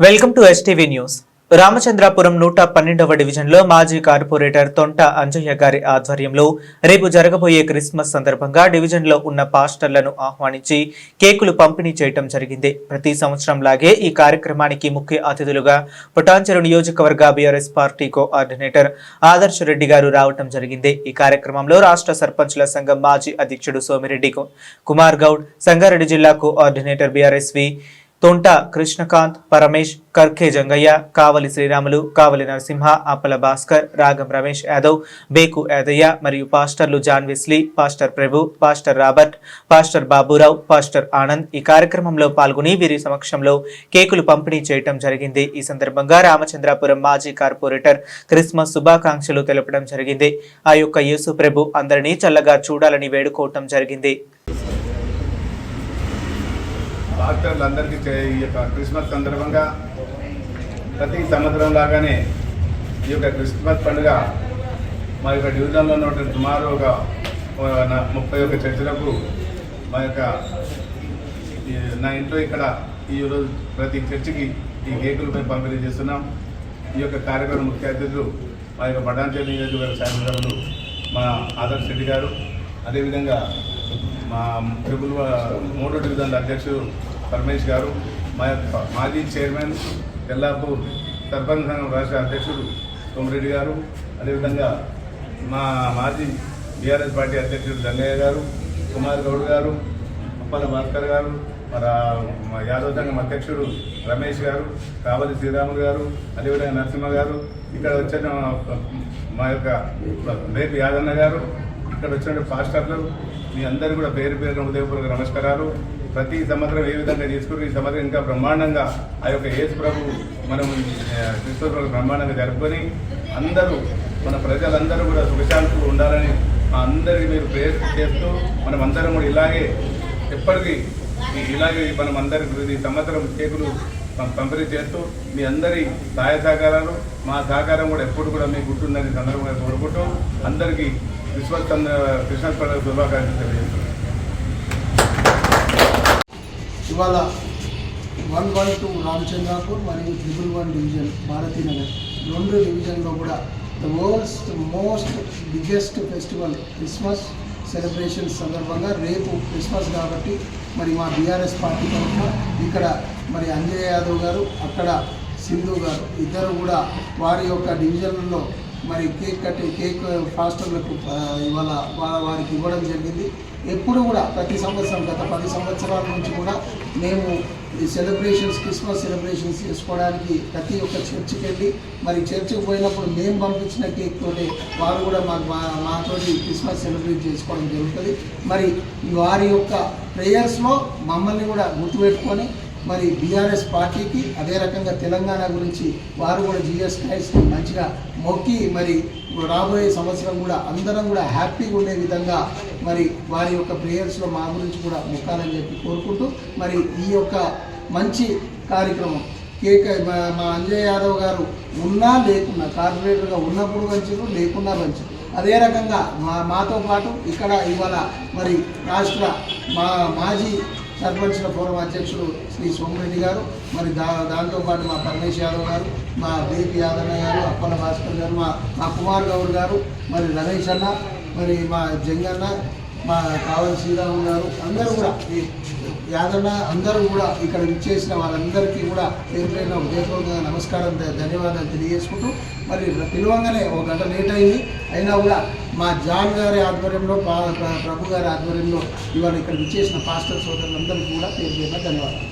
Welcome to STV news. Ramachandrapuram 112వ డివిజన్లో మాజీ కార్పొరేటర్ తొంట అంజయ్య గారి ఆధ్వర్యంలో రేపు జరగబోయే క్రిస్మస్ సందర్భంగా డివిజన్లో ఉన్న పాస్టర్లను ఆహ్వానించి కేకులు పంపిణీ చేయడం జరిగింది. ప్రతి సంవత్సరం లాగే ఈ కార్యక్రమానికి ముఖ్య అతిథులుగా పటాన్చెరు నియోజకవర్గ బీఆర్ఎస్ పార్టీ కోఆర్డినేటర్ ఆదర్శ రెడ్డి గారు రావడం జరిగింది. ఈ కార్యక్రమంలో రాష్ట్ర సర్పంచుల సంఘం మాజీ అధ్యక్షుడు సోమిరెడ్డి కుమార్ గౌడ్, సంగారెడ్డి జిల్లా కోఆర్డినేటర్ బీఆర్ఎస్వి తొంట కృష్ణకాంత్, పరమేష్, కర్కే జంగయ్య, కావలి శ్రీరాములు, కావలి నరసింహ, అప్పల భాస్కర్, రాగం రమేష్ యాదవ్, బేకు యాదయ్య మరియు పాస్టర్లు John Wesley, pastor Prabhu, pastor Robert, pastor Baburao, pastor Anand ఈ కార్యక్రమంలో పాల్గొని వీరి సమక్షంలో కేకులు పంపిణీ చేయడం జరిగింది. ఈ సందర్భంగా రామచంద్రాపురం మాజీ కార్పొరేటర్ క్రిస్మస్ శుభాకాంక్షలు తెలపడం జరిగింది. ఆ యొక్క యేసు ప్రభు అందరినీ చల్లగా చూడాలని వేడుకోవటం జరిగింది. పాస్టర్లందరికీ ఈ యొక్క క్రిస్మస్ సందర్భంగా ప్రతి సంవత్సరం లాగానే ఈ యొక్క క్రిస్మస్ పండుగ మా యొక్క డివిజన్లో ఉన్నటువంటి సుమారు ఒక 31 చర్చిలకు మా యొక్క నా ఇంట్లో ఇక్కడ ఈరోజు ప్రతి చర్చికి ఈ కేకులపై పంపిణీ చేస్తున్నాం. ఈ యొక్క కార్యక్రమం ముఖ్య అతిథులు మా యొక్క పటాన్చెరు నియోజకవర్గ శాసనసభ్యులు మా ఆదర్శ రెడ్డి గారు, అదేవిధంగా మా 3వ డివిజన్ అధ్యక్షుడు పరమేష్ గారు, మా యొక్క మాజీ చైర్మన్ తెల్లాపూర్ సర్పంచ్ సంఘం రాష్ట్ర అధ్యక్షుడు సోమిరెడ్డి గారు, అదేవిధంగా మా మాజీ బీఆర్ఎస్ పార్టీ అధ్యక్షుడు జంగయ్య గారు, కుమార్ గౌడ్ గారు, అప్పల భాస్కర్ గారు, మా యాదవ్ సంఘం అధ్యక్షుడు రమేష్ గారు, కావలి శ్రీరాములు గారు, అదేవిధంగా నరసింహ గారు, ఇక్కడ వచ్చిన మా యొక్క బేపు యాదన్న గారు, ఇక్కడ వచ్చిన పాస్టర్లు మీ అందరూ కూడా పేరు పేరున ఉదయపూర్వక నమస్కారాలు. ప్రతి సంవత్సరం ఏ విధంగా చేసుకుని ఈ సంవత్సరం ఇంకా బ్రహ్మాండంగా ఆ యొక్క యేసు ప్రభు మనం క్రిస్మస్ బ్రహ్మాండంగా జరుపుకొని అందరూ మన ప్రజలందరూ కూడా సుఖశాంతులు ఉండాలని అందరికీ మీరు ప్రేయర్ చేస్తూ మనం అందరం కూడా ఇలాగే ఎప్పటికీ ఇలాగే మనం అందరికి ఈ సంవత్సరం కేకులు పంపిణీ చేస్తూ మీ అందరి సహాయ సహకారాలు మా సహకారం కూడా ఎప్పుడు కూడా మీకు ఉంటుందని సందర్భంగా కోరుకుంటూ అందరికీ క్రిస్మస్ పండుగ శుభాకాంక్షలు తెలియజేస్తున్నాను. ఇవాళ 112 రామచంద్రాపూర్ మరియు 111 డివిజన్ భారతీనగర్ 2 డివిజన్లో కూడా the most biggest festival Christmas celebrations సందర్భంగా రేపు క్రిస్మస్ కాబట్టి మరి మా బీఆర్ఎస్ పార్టీ తరఫున ఇక్కడ మరి అంజయ్ యాదవ్ గారు, అక్కడ సింధు గారు ఇద్దరు కూడా వారి యొక్క డివిజన్లలో మరి కేక్ పాస్టర్లకు ఇవాళ వారికి ఇవ్వడం జరిగింది. ఎప్పుడు కూడా ప్రతి సంవత్సరం గత 10 సంవత్సరాల నుంచి కూడా మేము ఈ క్రిస్మస్ సెలబ్రేషన్స్ చేసుకోవడానికి ప్రతి ఒక్క చర్చికి వెళ్ళి మరి చర్చికి పోయినప్పుడు మేము పంపించిన కేక్ తోటి వారు కూడా మాతోటి క్రిస్మస్ సెలబ్రేట్ చేసుకోవడం జరుగుతుంది. మరి వారి యొక్క ప్రేయర్స్లో మమ్మల్ని కూడా గుర్తుపెట్టుకొని మరి బీఆర్ఎస్ పార్టీకి అదే రకంగా తెలంగాణ గురించి వారు కూడా జీఎస్ క్రైస్ట్ని మంచిగా మొక్కి మరి రాబోయే సంవత్సరం కూడా అందరం కూడా హ్యాపీగా ఉండే విధంగా మరి వారి యొక్క ప్రేయర్స్లో మా గురించి కూడా మొక్కాలని చెప్పి కోరుకుంటూ మరి ఈ యొక్క మంచి కార్యక్రమం మా అంజయ్ యాదవ్ గారు ఉన్నా లేకున్నా కార్పొరేటర్గా ఉన్నప్పుడు పంచారు, లేకున్నా పంచారు. అదే రకంగా మాతో పాటు ఇక్కడ ఇవాళ మరి రాష్ట్ర మాజీ సర్పంచ్ల ఫోరం అధ్యక్షుడు శ్రీ సోమిరెడ్డి గారు, మరి దాంతోపాటు మా పరమేష్ యాదవ్ గారు, మా బేపి యాదన్న గారు, అప్పల భాస్కర్ గారు, మా కుమార్ గౌడ్ గారు, మరి రమేష్ అన్న, మరి మా జంగన్న, మా కావలి శ్రీరాములు గారు అందరూ కూడా యాదన్న అందరూ కూడా ఇక్కడ విచ్చేసిన వాళ్ళందరికీ కూడా పేరు పేరున హృదయపూర్వకంగా నమస్కారం ధన్యవాదాలు తెలియజేసుకుంటూ మరి పిలవంగానే 1 గంట లేట్ అయింది అయినా కూడా మా జాన్ గారి ఆధ్వర్యంలో ప్రభు గారి ఆధ్వర్యంలో ఇవాళ ఇక్కడ విచ్చేసిన పాస్టర్ సోదరులందరికీ కూడా పేరు పేరున ధన్యవాదాలు.